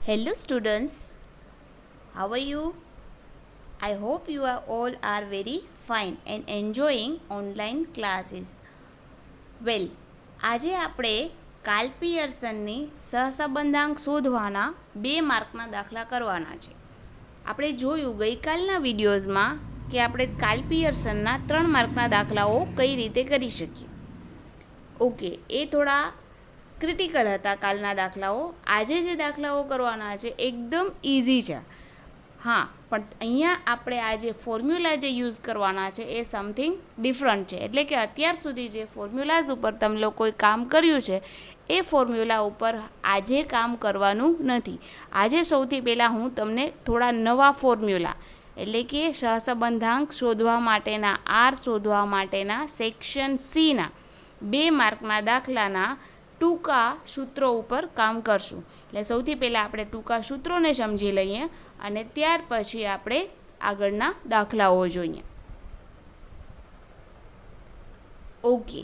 Hello students, how are you? I hope you are all are very fine and enjoying online classes. Well, આજે આપણે Karl પિયર્સનની સહસંબંધાંક શોધવાના 2 માર્કના દાખલા કરવાના છે. આપણે જોયું ગઈકાલના વિડીયોઝમાં કે આપણે કાર્લ પિયર્સનના 3 માર્કના દાખલાઓ કઈ રીતે કરી શકીએ. ઓકે, એ થોડા ક્રિટિકલ હતા કાલના દાખલાઓ. આજે જે દાખલાઓ કરવાના છે એકદમ ઇઝી છે. હા, પણ અહીંયા આપણે આજે ફોર્મ્યુલા જે યુઝ કરવાના છે એ સમથિંગ ડિફરન્ટ છે. એટલે કે અત્યાર સુધી જે ફોર્મ્યુલાઝ ઉપર તમે લોકોએ કામ કર્યું છે એ ફોર્મ્યુલા ઉપર આજે કામ કરવાનું નથી. આજે સૌથી પહેલાં હું તમને થોડા નવા ફોર્મ્યુલા એટલે કે સહસંબંધાંક શોધવા માટેના શોધવા માટેના સેક્શન સીના 2 માર્કના દાખલાના ટૂંકા સૂત્રો ઉપર કામ કરશું. એટલે સૌથી પહેલાં આપણે ટૂંકા સૂત્રોને સમજી લઈએ અને ત્યાર પછી આપણે આગળના દાખલાઓ જોઈએ. ઓકે,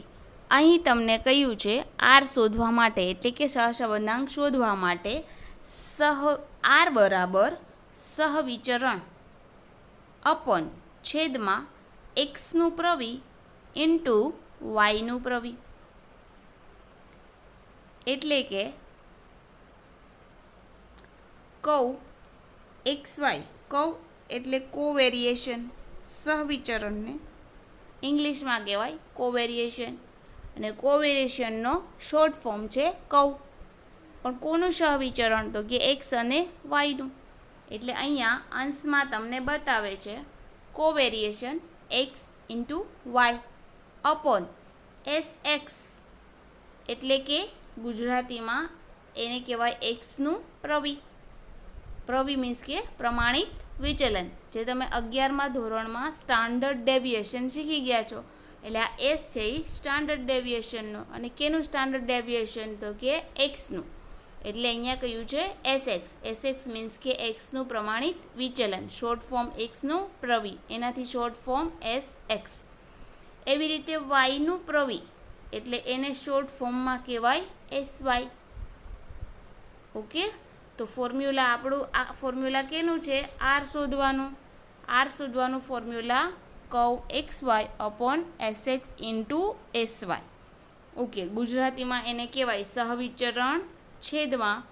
અહીં તમને કહ્યું છે શોધવા માટે એટલે કે સહસંબંધાંક શોધવા માટે આર બરાબર સહવિચરણ અપોન છેદમાં એક્સનું પ્રવિ ઇન્ટુ વાયનું પ્રવિ. એટલે કે કર્વ એક્સ વાય, કર્વ એટલે કોવેરિએશન, સહવિચરણને ઇંગ્લિશમાં કહેવાય કોવેરિએશન, અને કોવેરિએશનનો શોર્ટ ફોર્મ છે કર્વ. પણ કોનું સહવિચરણ? તો કે એક્સ અને વાયનું. એટલે અહીંયા અંશમાં તમને બતાવે છે covariation x into y upon S x, એટલે કે ગુજરાતીમાં એને કહેવાય એક્સનું પ્રવિ. પ્રવિ મીન્સ કે પ્રમાણિત વિચલન, જે તમે 11મા ધોરણમાં સ્ટાન્ડર્ડ ડેવિએશન શીખી ગયા છો. એટલે આ એસ છે એ સ્ટાન્ડર્ડ ડેવિએશનનો. અને કેનું સ્ટાન્ડર્ડ ડેવિએશન? તો કે એક્સનું. એટલે અહીંયા કહ્યું છે એસએક્સ. એસએક્સ મીન્સ કે એક્સનું પ્રમાણિત વિચલન, શોર્ટ ફોર્મ એક્સનું પ્રવિ, એનાથી શોર્ટ ફોર્મ એસ એક્સ. એવી રીતે વાયનું પ્રવિ એટલે એને શોર્ટ ફોર્મમાં કહેવાય એસ વાય. ઓકે, તો ફોર્મ્યુલા આપણું આ ફોર્મ્યુલા કેનું છે? શોધવાનું formula cov x Y upon S x into S Y. Okay, ગુજરાતીમાં એને કહેવાય સહવિચરણ છેદમાં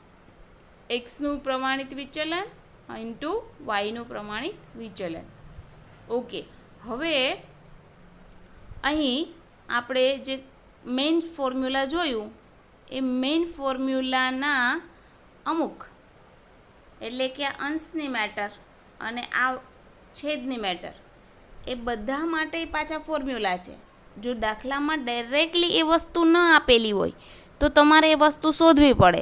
એક્સનું પ્રમાણિત વિચલન ઇન્ટુ વાયનું પ્રમાણિત વિચલન. ઓકે, હવે અહીં આપણે જે મેઇન ફોર્મ્યુલા જોયું એ મેઇન ફોર્મ્યુલાના અમુક એટલે કે આ અંશની મેટર અને આ છેદની મેટર એ બધા માટે પાછા ફોર્મ્યુલા છે. જો દાખલામાં ડાયરેક્ટલી એ વસ્તુ ન આપેલી હોય તો તમારે એ વસ્તુ શોધવી પડે.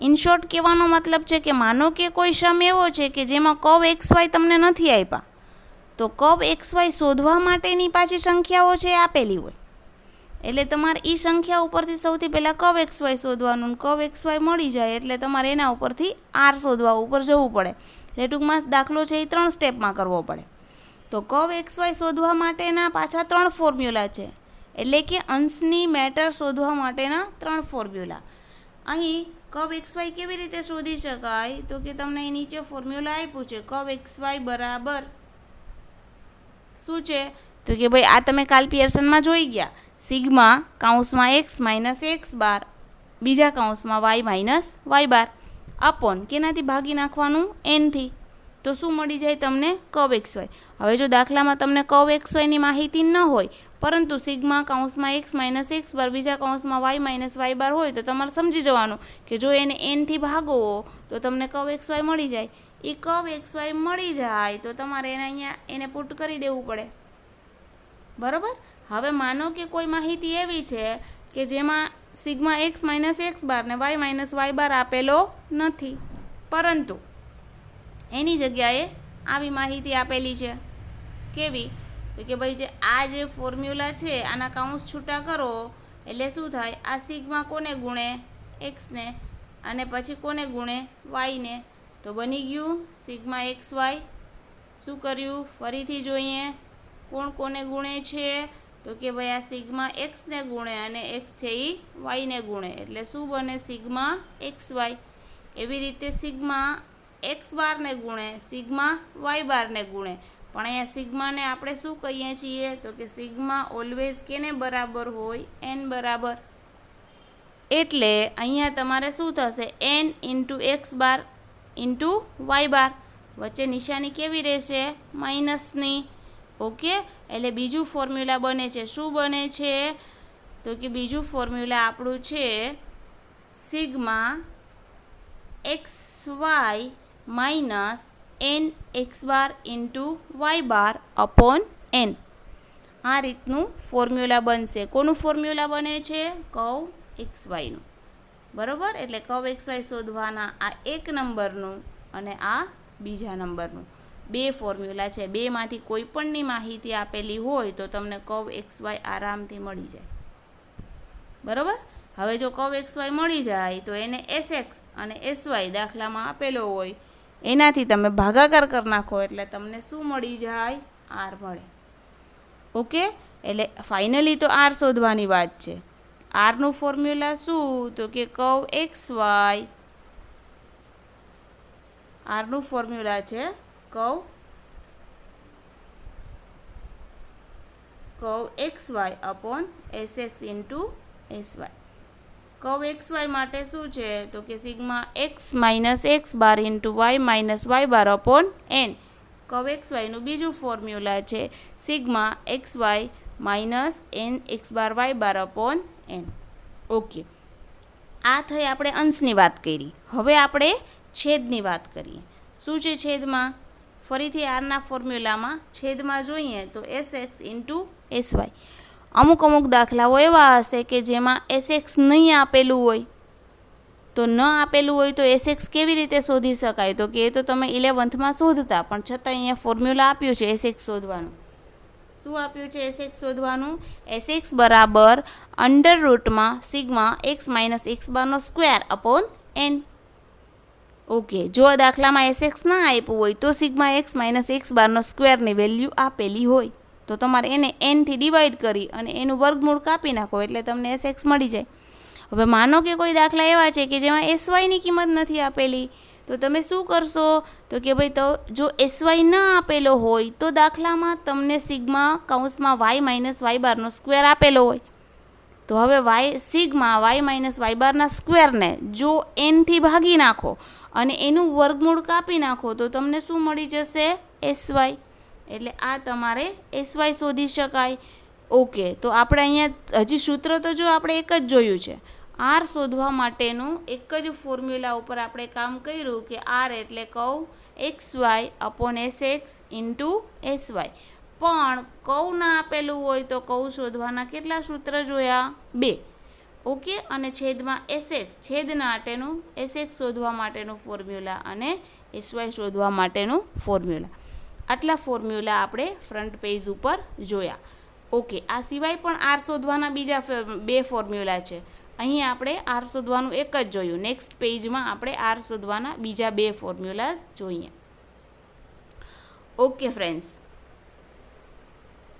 ઇન શોર્ટ કહેવાનો મતલબ છે કે માનો કે કોઈ સમ એવો છે કે જેમાં કર્વ એક્સ વાય તમને નથી આપ્યા, તો કર્વ એક્સ વાય શોધવા માટેની પાછી સંખ્યાઓ છે આપેલી હોય. એટલે તમારે એ સંખ્યા ઉપરથી સૌથી પહેલાં કર્વ એક્સ વાય શોધવાનું. કર્વ એક્સ વાય મળી જાય એટલે તમારે એના ઉપરથી શોધવા ઉપર જવું પડે. એટલે ટૂંકમાં દાખલો છે એ 3 સ્ટેપમાં કરવો પડે. તો કર્વ એક્સ વાય શોધવા માટેના પાછા 3 ફોર્મ્યુલા છે. એટલે કે અંશની મેટર શોધવા માટેના 3 ફોર્મ્યુલા. અહીં કર્વ એક્સ વાય કેવી રીતે શોધી શકાય? તો કે તમને એ નીચે ફોર્મ્યુલા આપ્યું છે. કર્વ એક્સ વાય બરાબર શું છે? તો કે ભાઈ આ તમે કાર્લ પિયર્સનમાં જોઈ ગયા. સિગ્મા કૌંસમાં એક્સ માઇનસ એક્સ બાર બીજા કૌંસમાં Y minus Y bar upon કેનાથી ભાગી નાખવાનું? એનથી. તો શું મળી જાય તમને? Cov x Y. હવે જો દાખલામાં તમને કર્વ એક્સ વાયની માહિતી ન હોય પરંતુ સિગ્મા કૌંસમાં એક્સ માઇનસ એક્સ બાર બીજા કૌંસમાં વાય માઇનસ વાય બાર હોય તો તમારે સમજી જવાનું કે જો એને એનથી ભાગો તો તમને કર્વ એક્સ વાય મળી જાય. એ કર્વ એક્સ વાય મળી જાય તો તમારે એને અહીંયા એને પુટ કરી દેવું પડે. બરાબર. હવે માનો કે કોઈ માહિતી એવી છે કે જેમાં sigma x minus x bar ને વાય માઇનસ વાય બાર આપેલો નથી, પરંતુ એની જગ્યાએ આવી માહિતી આપેલી છે. કેવી? તો કે ભાઈ જે આ જે ફોર્મ્યુલા છે આના કૌંસ છૂટા કરો એટલે શું થાય? આ સિગ્મા કોને ગુણે? એક્સને, અને પછી કોને ગુણે? વાયને. તો બની ગયું સિગ્મા એક્સ વાય. શું કર્યું? ફરીથી જોઈએ કોણ કોને ગુણે છે? તો કે ભાઈ આ સિગ્મા એક્સને ગુણે અને એક્સ છે એ વાયને ગુણે એટલે શું બને? Sigma x Y. એવી રીતે સિગ્મા એક્સ બારને ગુણે સિગ્મા વાય બારને ગુણે. પણ અહીંયા સિગ્માને આપણે શું કહીએ છીએ તો કે સિગ્મા ઓલવેઝ કેને બરાબર હોય? એન બરાબર. એટલે અહીંયા તમારે શું થશે? N into x bar into y bar. વચ્ચે નિશાની કેવી રહેશે? માઇનસની. ઓકે, એટલે બીજું ફોર્મ્યુલા બને છે. શું બને છે? તો કે બીજું ફોર્મ્યુલા આપણું છે sigma x y minus n x bar into y bar upon n. આ રીતનું ફોર્મ્યુલા બનશે. કોનું ફોર્મ્યુલા બને છે? કર્વ એક્સ વાયનું. બરાબર, એટલે કર્વ એક્સ વાય શોધવાના આ એક નંબરનું અને આ બીજા નંબરનું બે ફોર્મ્યુલા છે. બેમાંથી કોઈ પણની માહિતી આપેલી હોય તો તમને કર્વ એક્સ વાય આરામથી મળી જાય. બરાબર, હવે જો કર્વ એક્સ વાય મળી જાય તો એને એસ એક્સ અને એસ વાય દાખલામાં આપેલો હોય એનાથી તમે ભાગાકાર કરી નાખો એટલે તમને શું મળી જાય? આર મળે. ઓકે, એટલે ફાઇનલી તો આર શોધવાની વાત છે. આરનું ફોર્મ્યુલા શું? તો કે કર્વ એક્સ વાય. આરનું ફોર્મ્યુલા છે curve x Y upon S x into S Y. Curve x y માટે શું છે? તો કે sigma x minus x bar into y minus Y bar upon n. Curve x વાયનું બીજું ફોર્મ્યુલા છે sigma x y minus n x bar y bar upon n. Okay, આ થઈ આપણે અંશની વાત કરી. હવે આપણે છેદની વાત કરીએ. શું છે છેદમાં? ફરીથી આરના ફોર્મ્યુલામાં છેદમાં જોઈએ તો S x into S Y. અમુક દાખલાઓ એવા હશે કે જેમાં એસ એક્સ નહીં આપેલું હોય. તો ન આપેલું હોય તો એસ એક્સ કેવી રીતે શોધી શકાય? તો કે એ તો તમે 11th શોધતા, પણ છતાં અહીંયા ફોર્મ્યુલા આપ્યું છે એસ એક્સ શોધવાનું. શું આપ્યું છે એસ એક્સ શોધવાનું? એસ એક્સ બરાબર અંડર રૂટમાં સિગ્મા એક્સ માઇનસ એક્સ બારનો સ્ક્વેર અપોન એન. ઓકે, જો આ દાખલામાં એસ એક્સ ના આપ્યું હોય તો સિગ્મા એક્સ માઇનસ એક્સ બારનો સ્ક્વેરની વેલ્યુ આપેલી હોય તો તમારે એને એનથી ડિવાઈડ કરી અને એનું વર્ગમૂળ કાપી નાખો એટલે તમને એસ એક્સ મળી જાય. હવે માનો કે કોઈ દાખલા એવા છે કે જેમાં એસ વાયની કિંમત નથી આપેલી, તો તમે શું કરશો? તો કે ભાઈ તો જો એસ વાય ના આપેલો હોય તો દાખલામાં તમને સિગ્મા કૌંસમાં વાય માઇનસ વાય બારનો સ્ક્વેર આપેલો હોય. તો હવે સિગ્મા વાય માઇનસ વાય બારના સ્ક્વેરને જો એનથી ભાગી નાખો અને એનું વર્ગમૂળ કાપી નાખો તો તમને શું મળી જશે? S Y. એટલે આ તમારે એસ વાય શોધી શકાય. ઓકે, તો આપણે અહીંયા હજી સૂત્ર તો જો આપણે એક જ જોયું છે. આર શોધવા માટેનું એક જ ફોર્મ્યુલા ઉપર આપણે કામ કર્યું કે આર એટલે cov x Y upon S x into S Y. પણ કર્વ ના આપેલું હોય તો કર્વ શોધવાના કેટલા સૂત્ર જોયા? 2. ઓકે, અને છેદમાં એસ એક્સ છેદના માટેનું એસ એક્સ શોધવા માટેનું ફોર્મ્યુલા અને એસ વાય શોધવા માટેનું ફોર્મ્યુલા. આટલા ફોર્મ્યુલા આપણે ફ્રન્ટ પેજ ઉપર જોયા. ઓકે, આ સિવાય પણ આર શોધવાના બીજા 2 ફોર્મ્યુલા છે. અહીં આપણે આર શોધવાનું એક જ જોયું. નેક્સ્ટ પેજમાં આપણે આર શોધવાના બીજા 2 ફોર્મ્યુલાસ જોઈએ. ઓકે ફ્રેન્ડ્સ,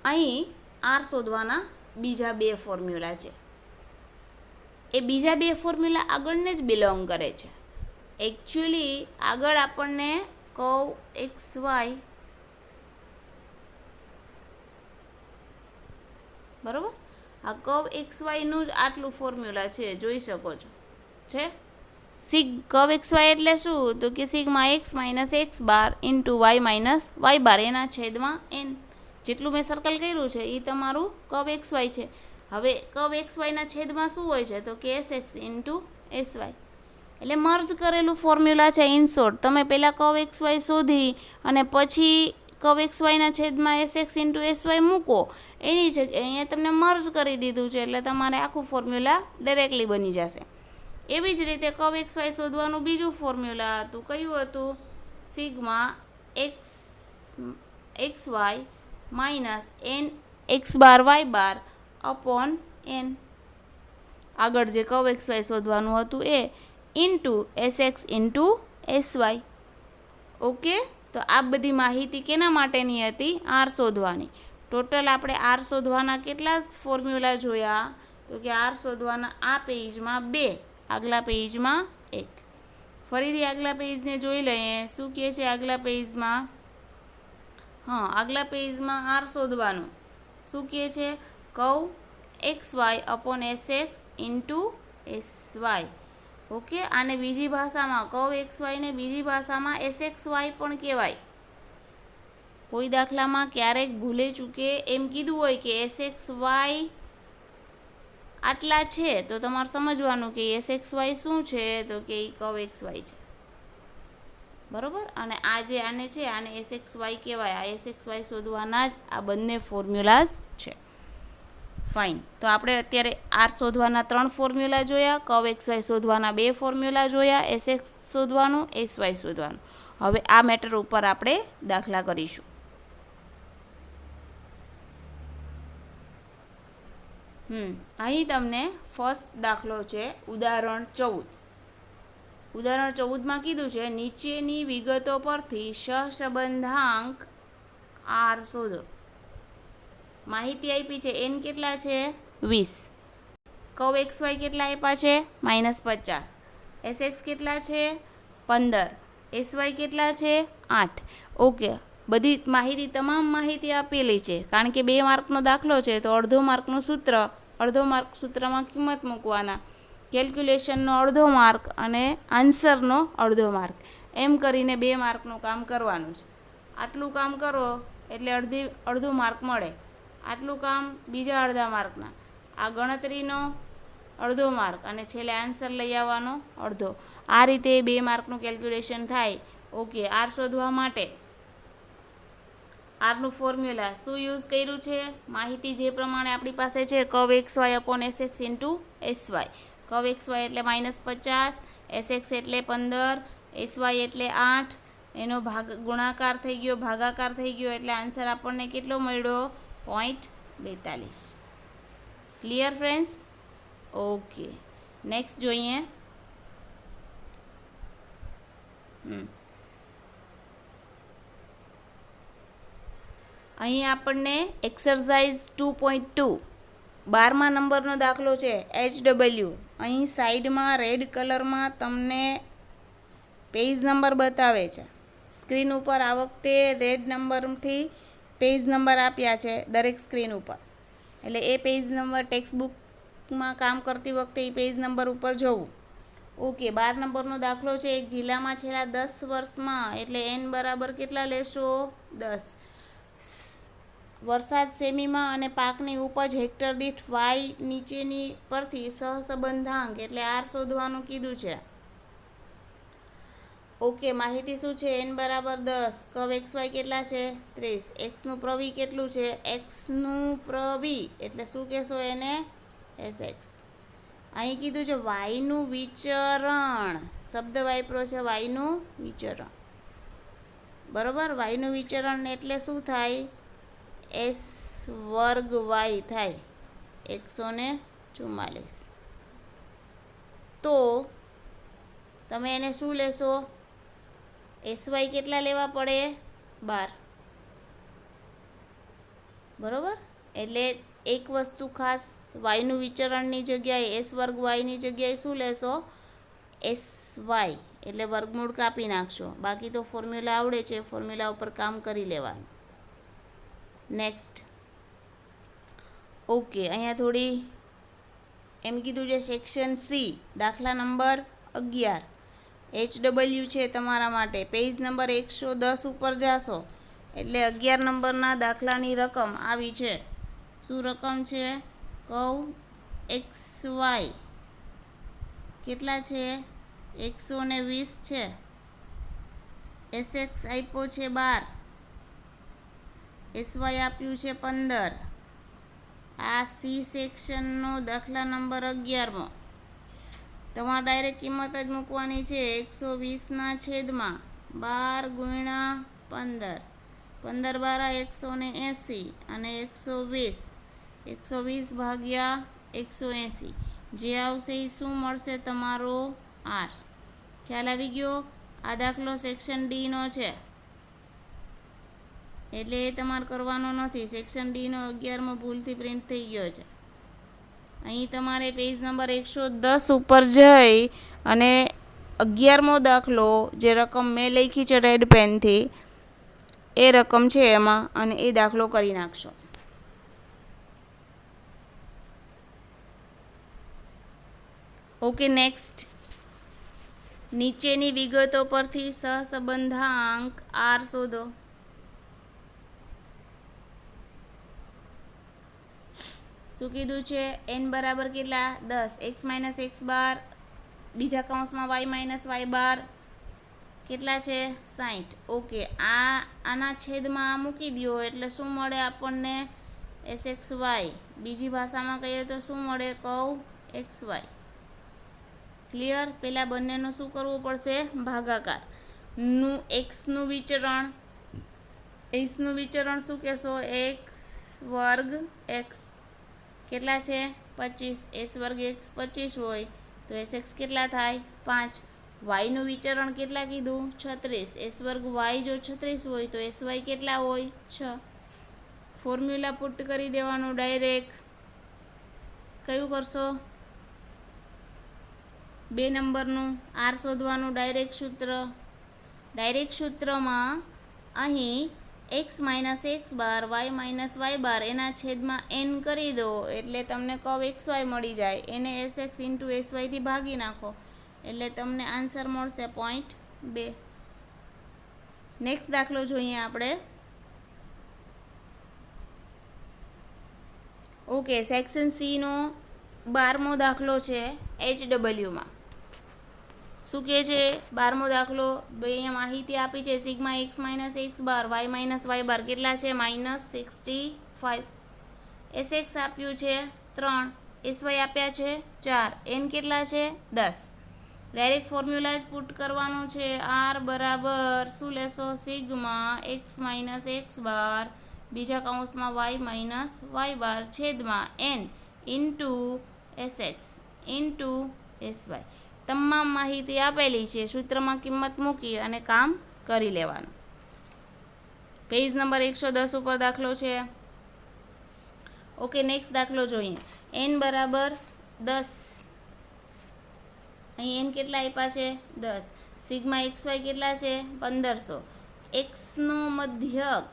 અહીં આર શોધવાના બીજા 2 ફોર્મ્યુલા છે. એ બીજા 2 ફોર્મ્યુલા આગળને જ બિલોંગ કરે છે. એકચ્યુઅલી આગળ આપણને કર્વ એક્સ વાય બરાબર, આ કર્વ એક્સ વાયનું જ આટલું ફોર્મ્યુલા છે, જોઈ શકો છો છે. કર્વ એક્સ વાય એટલે શું? તો કે sigma x minus x bar into y minus Y bar એના છેદમાં એન. જેટલું મેં સર્કલ કર્યું છે એ તમારું કર્વ એક્સ વાય છે. હવે કર્વ એક્સ વાયના છેદમાં શું હોય છે? તો કે S x into S Y. એટલે મર્જ કરેલું ફોર્મ્યુલા છે. ઇન શોર્ટ, તમે પહેલાં કર્વ એક્સ વાય શોધી અને પછી કર્વ એક્સ વાયના છેદમાં S x into S Y મૂકો. એની જગ્યાએ અહીંયા તમને મર્જ કરી દીધું છે એટલે તમારે આખું ફોર્મ્યુલા ડાયરેક્ટલી બની જશે. એવી જ રીતે કર્વ એક્સ વાય શોધવાનું બીજું ફોર્મ્યુલા હતું. કયું હતું? Sigma x y minus n x bar y bar upon n. આગળ જે કર્વ એક્સ વાય શોધવાનું હતું એ into S x into S Y. Okay, તો આ બધી માહિતી કેના માટેની હતી? આર શોધવાની. ટોટલ આપણે આર શોધવાના કેટલા ફોર્મ્યુલા જોયા? તો કે આર શોધવાના આ પેજમાં 2, આગલા પેજમાં 1. ફરીથી આગલા પેજને જોઈ લઈએ શું કહે છે આગલા પેજમાં. આગલા પેજમાં આર શોધવાનું. શું કહે છે? Curve x Y upon S x into S Y. Okay, આને બીજી ભાષામાં કર્વ એક્સ વાયને બીજી ભાષામાં એસ એક્સ વાય પણ કહેવાય. કોઈ દાખલામાં ક્યારેક ભૂલે ચૂકે એમ કીધું હોય કે એસ એક્સ વાય આટલા છે, તો તમારે સમજવાનું કે એસ એક્સ વાય શું છે, તો કે એ કર્વ એક્સ વાય છે. બરાબર. અને આ જે આને છે આને એસ એક્સ વાય કહેવાય. આ એસ એક્સ વાય શોધવાના જ આ બંને ફોર્મ્યુલાઝ છે. ફાઇન. તો આપણે અત્યારે આર શોધવાના 3 ફોર્મ્યુલા જોયા, કર્વ એક્સ વાય શોધવાના 2 ફોર્મ્યુલા જોયા, એસ એક્સ શોધવાનું, એસ વાય શોધવાનું. હવે આ મેટર ઉપર આપણે દાખલા કરીશું. અહીં તમને ફર્સ્ટ દાખલો છે ઉદાહરણ 14. ઉદાહરણ 14માં કીધું છે નીચેની વિગતો પરથી સહસંબંધાંક આર શોધો. માહિતી આપી છે એન કેટલા છે 20, કર્વ એક્સ વાય કેટલા આપ્યા છે -50, એસ એક્સ કેટલા છે 15, એસ વાય કેટલા છે 8. ઓકે, બધી માહિતી તમામ માહિતી આપેલી છે. કારણ કે 2 માર્કનો દાખલો છે તો અડધો માર્કનું સૂત્ર, અડધો માર્ક સૂત્રમાં કિંમત મૂકવાના, કેલ્ક્યુલેશનનો અડધો માર્ક અને આન્સરનો અડધો માર્ક, એમ કરીને 2 માર્કનું કામ કરવાનું છે. આટલું કામ કરો એટલે અડધું માર્ક મળે. આટલું કામ બીજા અડધા માર્કના, આ ગણતરીનો અડધો માર્ક અને છેલ્લે આન્સર લઈ આવવાનો અડધો. આ રીતે 2 માર્કનું કેલ્ક્યુલેશન થાય. ઓકે, આર શોધવા માટે આરનું ફોર્મ્યુલા શું યુઝ કર્યું છે? માહિતી જે પ્રમાણે આપણી પાસે છે curve x Y upon S x into S Y. Curve x Y એટલે -50, એસ એક્સ એટલે 15, એસ વાય એટલે 8. એનો ગુણાકાર થઈ ગયો, ભાગાકાર થઈ ગયો એટલે આન્સર આપણને કેટલો મળ્યો 0.42. Clear friends? ઓકે, નેક્સ્ટ જોઈએ. અહીં આપણને એક્સરસાઇઝ 2.2 12મા નંબરનો દાખલો છે HW. અહીં સાઈડમાં રેડ કલરમાં તમને પેજ નંબર બતાવે છે. સ્ક્રીન ઉપર આ વખતે રેડ નંબરથી પેજ નંબર આપ્યા છે દરેક સ્ક્રીન ઉપર. એટલે એ પેજ નંબર ટેક્સ્ટબુકમાં કામ કરતી વખતે એ પેજ નંબર ઉપર જવું. ઓકે, 12 નંબરનો દાખલો છે. એક જિલ્લામાં છેલ્લા 10 વર્ષમાં, એટલે n બરાબર કેટલા લેશો 10, વરસાદ સેમીમાં અને પાકની ઉપજ હેક્ટર દીઠ વાય નીચેની પરથી સહસંબંધાંક એટલે આર શોધવાનું કીધું છે. ઓકે, માહિતી શું છે? n બરાબર 10, કર્વ એક્સ વાય કેટલા છે 30, એક્સનું પ્રવી કેટલું છે, એક્સનું પ્રવી એટલે શું કહેશો એને એસ એક્સ. અહીં કીધું છે વાયનું વિચરણ, શબ્દ વાપરો છે વાયનું વિચરણ. બરાબર, વાયનું વિચરણ એટલે શું થાય? એસ વર્ગ વાય થાય 144. તો તમે એને શું લેશો? એસ વાય કેટલા લેવા પડે 12. બરાબર, એટલે એક વસ્તુ ખાસ, વાયનું વિચરણની જગ્યાએ એસ વર્ગ વાયની જગ્યાએ શું લેશો? એસ વાય એટલે વર્ગમૂળ કાપી નાખશો. બાકી તો ફોર્મ્યુલા આવડે છે, ફોર્મ્યુલા ઉપર કામ કરી લેવાનું. નેક્સ્ટ. ઓકે, અહીંયા થોડી એમ કીધું છે સેક્શન સી, દાખલા નંબર 11 HW છે તમારા માટે. પેજ નંબર 110 ઉપર જાશો એટલે 11 નંબરના દાખલાની રકમ આવી છે. શું રકમ છે? કર્વ એક્સ વાય કેટલા છે 120 છે, એસ એક્સ આપ્યો છે 12, એસ વાય આપ્યું છે 15. આ સી સેક્શનનો દાખલા નંબર 11માં તમારે ડાયરેક્ટ કિંમત જ મૂકવાની છે. 120ના છેદમાં 12 ગુણ્યા 15, 15 બારા 180 અને 120 ભાગ્યા 180. જે આવશે એ શું મળશે? તમારો આર. ખ્યાલ આવી ગયો? આ દાખલો સેક્શન ડીનો છે એટલે એ તમારે કરવાનો નથી. સેક્શન ડીનો 11માં ભૂલથી પ્રિન્ટ થઈ ગયો છે. અહીં તમારે પેજ નંબર 110 ઉપર જઈ અને 11મો દાખલો જે રકમ મેં લખી છે રેડ પેનથી એ રકમ છે એમાં, અને એ દાખલો કરી નાખશો. Okay, next. નીચેની વિગતો પરથી સહસંબંધાંક આર શોધો. શું કીધું છે? એન બરાબર કેટલા? 10. એક્સ માઇનસ એક્સ બાર બીજા કૌંસમાં વાય માઇનસ વાય બાર કેટલા છે? 60. ઓકે, આના છેદમાં મૂકી દો એટલે શું મળે આપણને? S X Y. બીજી ભાષામાં કહીએ તો શું મળે? Cov x Y. ક્લિયર? પહેલાં બંનેનું શું કરવું પડશે? ભાગાકાર. એક્સનું વિચરણ, એક્સનું વિચરણ શું કહેશો? એક્સ વર્ગ એક્સ કેટલા છે? 25. એસ વર્ગ એક્સ 25 હોય તો એસ એક્સ કેટલા થાય? 5. વાયનું વિચરણ કેટલા કીધું? 36. એસ વર્ગ વાય જો 36 હોય તો એસ વાય કેટલા હોય? 6. ફોર્મ્યુલા પુટ કરી દેવાનું ડાયરેક્ટ. કયું કરશો? 2 નંબરનું આર શોધવાનું ડાયરેક્ટ સૂત્ર. ડાયરેક્ટ સૂત્રમાં અહીં x minus x bar Y minus Y bar એના છેદમાં એન કરી દો એટલે તમને કર્વ એક્સ વાય મળી જાય. એને એસ એક્સ ઇન્ટુ એસ વાયથી ભાગી નાખો એટલે તમને આન્સર મળશે 0.2. નેક્સ્ટ દાખલો જોઈએ આપણે. ઓકે, સેક્શન સીનો 12મો દાખલો છે HWમાં. શું કહે છે 12મો દાખલો? અહીંયા માહિતી આપી છે sigma x minus x bar Y minus Y બાર કેટલા છે? -65. એસ એક્સ આપ્યું છે 3, એસ વાય આપ્યા છે 4, એન કેટલા છે? 10. ડાયરેક્ટ ફોર્મ્યુલા જ પુટ કરવાનું છે. આર બરાબર શું લેશો? Sigma x minus x bar બીજા કૌંસમાં વાય માઇનસ વાય બાર છેદમાં N into S x into S Y. તમામ માહિતી આપેલી છે. સૂત્રમાં કિંમત મૂકી અને કામ કરી લેવાનું. પેજ નંબર 110 ઉપર દાખલો છે. ઓકે, નેક્સ્ટ દાખલો જોઈએ. એન બરાબર 10. અહીં એન કેટલા આપ્યા છે? 10. સિગ્મા એક્સ વાય કેટલા છે? 1500. એક્સનો મધ્યક,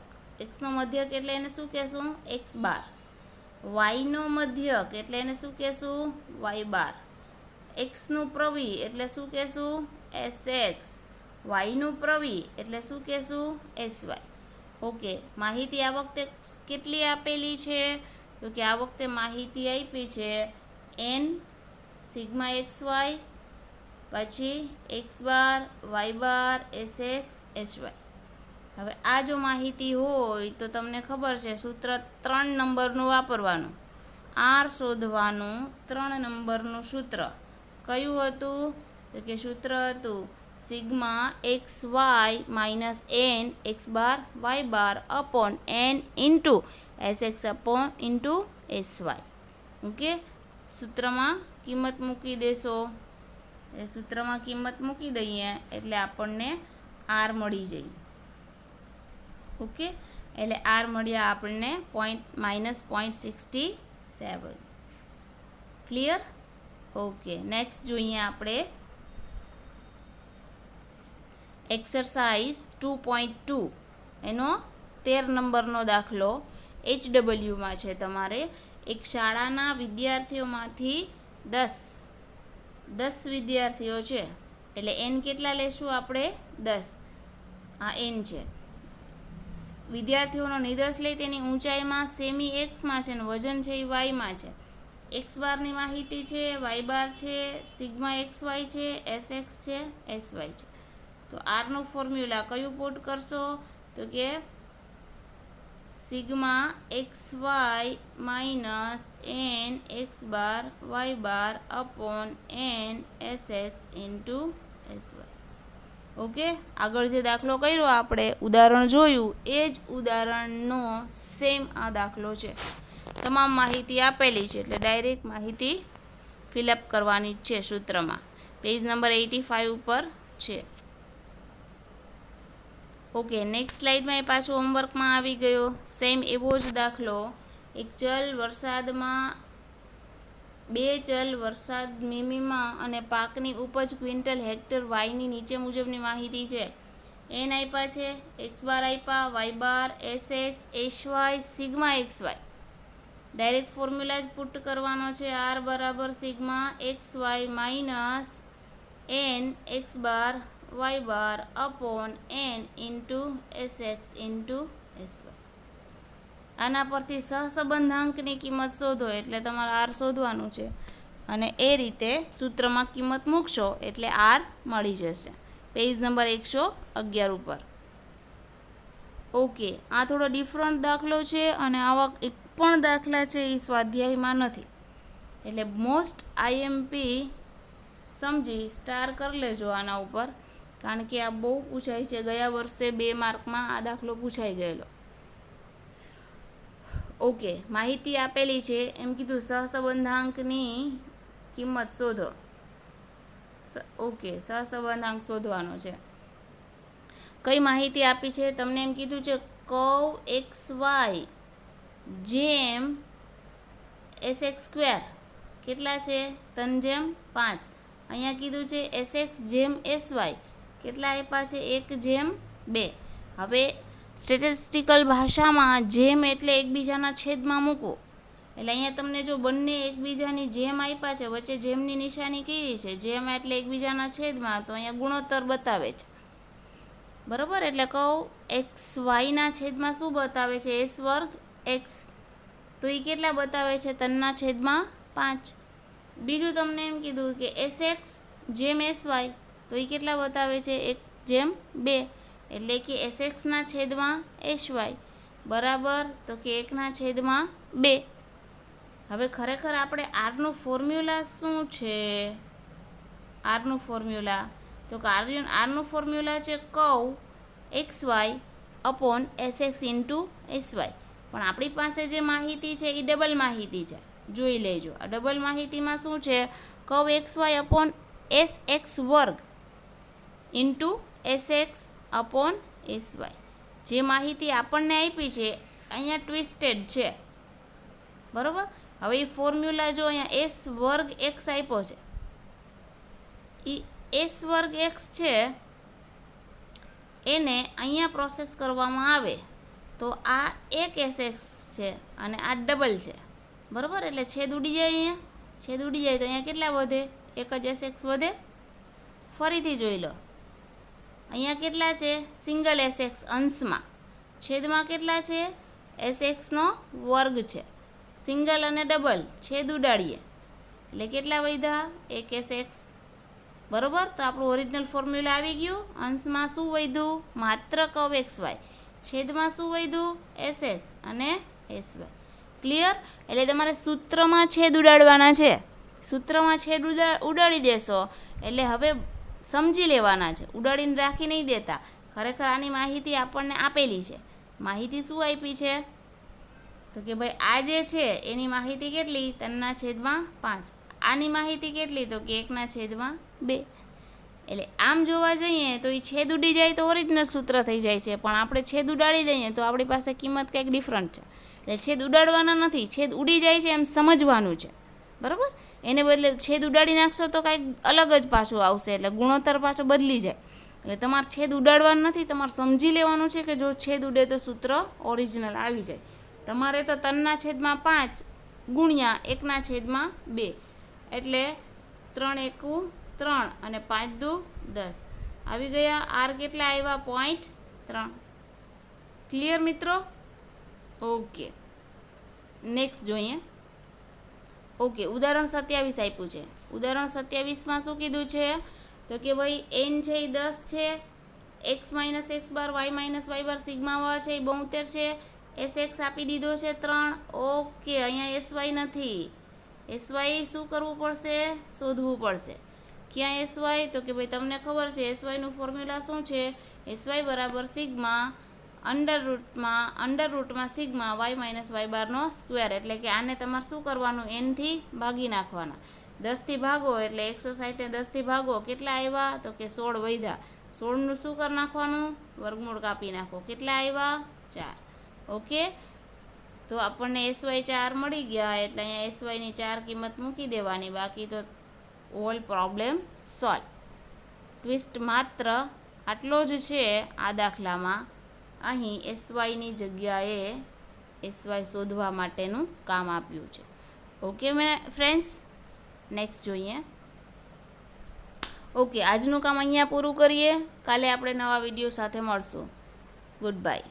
એક્સનો મધ્યક એટલે એને શું કહેશું? X bar. વાયનો મધ્યક એટલે એને શું કહેશું? વાય બાર. એક્સનું પ્રવી એટલે શું કહેશું? S x. વાયનું પ્રવી એટલે શું કહેશું? S Y. ઓકે, માહિતી આ વખતે કેટલી આપેલી છે? તો કે આ વખતે માહિતી આપી છે એન સિગ્મા એક્સ વાય પછી x bar y bar s x s Y. હવે આ જો માહિતી હોય તો તમને ખબર છે સૂત્ર 3 નંબરનું વાપરવાનું. આર શોધવાનું 3 નંબરનું સૂત્ર કયું હતું? તો કે સૂત્ર હતું sigma x y minus n x bar y bar upon n into S x upon into S Y. Okay, સૂત્રમાં કિંમત મૂકી દેશો. એ સૂત્રમાં કિંમત મૂકી દઈએ એટલે આપણને આર મળી જાય. ઓકે, એટલે આર મળ્યા આપણને -0.67. ક્લિયર? ઓકે, નેક્સ્ટ જોઈએ આપણે એક્સરસાઇઝ 2.2 એનો 13 નંબરનો દાખલો HWમાં છે. તમારે એક શાળાના વિદ્યાર્થીઓમાંથી 10 વિદ્યાર્થીઓ છે એટલે એન કેટલા લેશું આપણે? 10. આ એન છે. વિદ્યાર્થીઓનો નિદર્શ લઈ તેની ઊંચાઈમાં સેમી એક્સમાં છે અને વજન છે એ વાયમાં છે. એક્સ બારની માહિતી છે, વાય બાર છે, સિગ્મા એક્સ વાય છે, એસ એક્સ છે, એસ વાય છે. તો આરનું ફોર્મ્યુલા કયું પુટ કરશો? તો કે sigma x y minus n x bar y bar upon n s x into S Y. Okay, આગળ જે દાખલો કર્યો આપણે ઉદાહરણ જોયું એ જ ઉદાહરણનો સેમ આ દાખલો છે. તમામ માહિતી આપેલી છે એટલે ડાયરેક્ટ માહિતી ફિલઅપ કરવાની જ છે સૂત્રમાં. પેજ નંબર 85 ઉપર છે. ઓકે, નેક્સ્ટ સ્લાઇડમાં એ પાછો હોમવર્કમાં આવી ગયો સેમ એવો જ દાખલો. એક ચલ વરસાદમાં બે ચલ વરસાદ મીમીમાં અને પાકની ઉપજ ક્વિન્ટલ હેક્ટર વાયની નીચે મુજબની માહિતી છે. એન આપ્યા છે, એક્સ બાર આપ્યા, y bar, s x, s y, sigma x y. Direct formula જ પુટ કરવાનો છે. આર બરાબર sigma x y minus n x bar y bar upon n into S x into S y. આના પરથી સહસંબંધાંકની કિંમત શોધો એટલે તમારે આર શોધવાનું છે અને એ રીતે સૂત્રમાં કિંમત મૂકશો એટલે આર મળી જશે. પેજ નંબર 111 ઉપર. ઓકે, આ થોડો ડિફરન્ટ દાખલો છે અને આવા એક પણ દાખલા છે એ સ્વાધ્યાયમાં નથી, એટલે મોસ્ટ આઈએમપી સમજી સ્ટાર કરી લેજો આના ઉપર, કારણ કે આ બહુ પૂછાય છે. ગયા વર્ષે 2 માર્કમાં આ દાખલો પૂછાઈ ગયેલો. ઓકે, માહિતી આપેલી છે, એમ કીધું સહસંબંધાંકની કિંમત શોધો. ઓકે, સહસંબંધાંક શોધવાનો છે. કઈ માહિતી આપી છે તમને? એમ કીધું છે કર્વ એક્સ વાય જેમ એસ એક્સ સ્ક્વેર કેટલા છે? 3/5. અહીંયા કીધું છે એસ એક્સ જેમ એસ વાય કેટલા આપ્યા છે? 1/2. હવે સ્ટેટિસ્ટિકલ ભાષામાં જેમ એટલે એકબીજાના છેદમાં મૂકો. એટલે અહીંયા તમને જો બંને એકબીજાની જેમ આપ્યા છે, વચ્ચે જેમની નિશાની કેવી છે? જેમ એટલે એકબીજાના છેદમાં, તો અહીંયા ગુણોત્તર બતાવે છે. બરાબર, એટલે કહું એક્સ વાયના છેદમાં શું બતાવે છે? એસ વર્ગ એક્સ, તો એ કેટલા બતાવે છે? 3/5. બીજું તમને એમ કીધું કે એસ એક્સ જેમ એસ વાય, તો એ કેટલા બતાવે છે? 1/2, એટલે કે એસ એક્સના છેદમાં એસ વાય બરાબર, તો કે 1/2. હવે ખરેખર આપણે આરનું ફોર્મ્યુલા શું છે? આરનું ફોર્મ્યુલા તો કે આરનું ફોર્મ્યુલા છે curve x Y upon S x into S Y. પણ આપણી પાસે જે માહિતી છે એ ડબલ માહિતી છે, જોઈ લેજો. આ ડબલ માહિતીમાં શું છે? Curve x Y upon S x વર્ગ into S x upon s y. જે માહિતી આપણને આપી છે અહીંયા ટ્વિસ્ટેડ છે, બરાબર. હવે એ ફોર્મ્યુલા જો અહીંયા એસ વર્ગ એક્સ આપ્યો છે, એ એસ વર્ગ એક્સ છે, એને અહીંયા પ્રોસેસ કરવામાં આવે તો આ એક એસ એક્સ છે અને આ ડબલ છે, બરાબર. એટલે છેદ ઉડી જાય, અહીંયા છેદ ઉડી જાય તો અહીંયા કેટલા વધે? એક જ એસ એક્સ વધે. ફરીથી જોઈ લો, અહીંયા કેટલા છે? સિંગલ એસ એક્સ અંશમાં, છેદમાં કેટલા છે? એસ એક્સનો વર્ગ છે. સિંગલ અને ડબલ છેદ ઉડાડીએ એટલે કેટલા વધ્યા? એક એસ એક્સ, બરાબર. તો આપણું ઓરિજિનલ ફોર્મ્યુલા આવી ગયું. અંશમાં શું વધ્યું? માત્ર કર્વ એક્સ વાય. છેદમાં શું વધ્યું? એસ એક્સ અને એસ વાય. ક્લિયર? એટલે તમારે સૂત્રમાં છેદ ઉડાડવાના છે. સૂત્રમાં છેદ ઉડાડી દેશો એટલે હવે સમજી લેવાના છે, ઉડાડીને રાખી નહીં દેતા. ખરેખર આની માહિતી આપણને આપેલી છે. માહિતી શું આપી છે? તો કે ભાઈ આ જે છે એની માહિતી કેટલી? 3/5. આની માહિતી કેટલી? તો કે 1/2. એટલે આમ જોવા જઈએ તો એ છેદ ઉડી જાય તો ઓરિજિનલ સૂત્ર થઈ જાય છે, પણ આપણે છેદ ઉડાડી દઈએ તો આપણી પાસે કિંમત કંઈક ડિફરન્ટ છે. એટલે છેદ ઉડાડવાના નથી, છેદ ઉડી જાય છે એમ સમજવાનું છે, બરાબર. એને બદલે છેદ ઉડાડી નાખશો તો કાંઈક અલગ જ પાછું આવશે, એટલે ગુણોત્તર પાછો બદલી જાય. એટલે તમારે છેદ ઉડાડવાનું નથી, તમારે સમજી લેવાનું છે કે જો છેદ ઉડે તો સૂત્ર ઓરિજિનલ આવી જાય. તમારે તો 3/5 ગુણ્યા 1/2 એટલે 3 × 1 = 3 અને 5 × 2 = 10 આવી ગયા. આર કેટલા આવ્યા? 0.3. ક્લિયર મિત્રો? ઓકે, નેક્સ્ટ જોઈએ. ઓકે, ઉદાહરણ 27 આપ્યું છે. ઉદાહરણ 27માં શું કીધું છે? તો કે ભાઈ એન છે એ 10 છે, x minus x bar, Y minus Y બાર, સિગ્મા વાર છે એ 72 છે, એસ એક્સ આપી દીધો છે 3. ઓકે, અહીંયા એસ વાય નથી. એસ વાય શું કરવું પડશે? શોધવું પડશે. ક્યાં એસ વાય? તો કે ભાઈ તમને ખબર છે એસ વાયનું ફોર્મ્યુલા શું છે? એસ વાય બરાબર સિગ્મા અંડર રૂટમાં સિગ્મા વાય માઇનસ વાય બારનો સ્ક્વેર. એટલે કે આને તમારે શું કરવાનું? એનથી ભાગી નાખવાના. 10થી ભાગો એટલે 160 ને 10થી ભાગો કેટલા આવ્યા? તો કે 16 વધ્યા. 16નું શું કરી નાખવાનું? વર્ગમૂળ કાપી નાખો. કેટલા આવ્યા? 4. ઓકે, તો આપણને SY 4 મળી ગયા, એટલે અહીંયા SYની 4 કિંમત મૂકી દેવાની, બાકી તો હોલ પ્રોબ્લેમ સોલ્વ. ટ્વિસ્ટ માત્ર આટલો જ છે આ દાખલામાં. અહીં SYની જગ્યાએ SY શોધવા માટેનું કામ આપ્યું છે. ઓકે ફ્રેન્ડ્સ, નેક્સ્ટ જોઈએ. ઓકે, આજનું કામ અહીંયા પૂરું કરીએ. કાલે આપણે નવા વિડીયો સાથે મળશું. Good bye.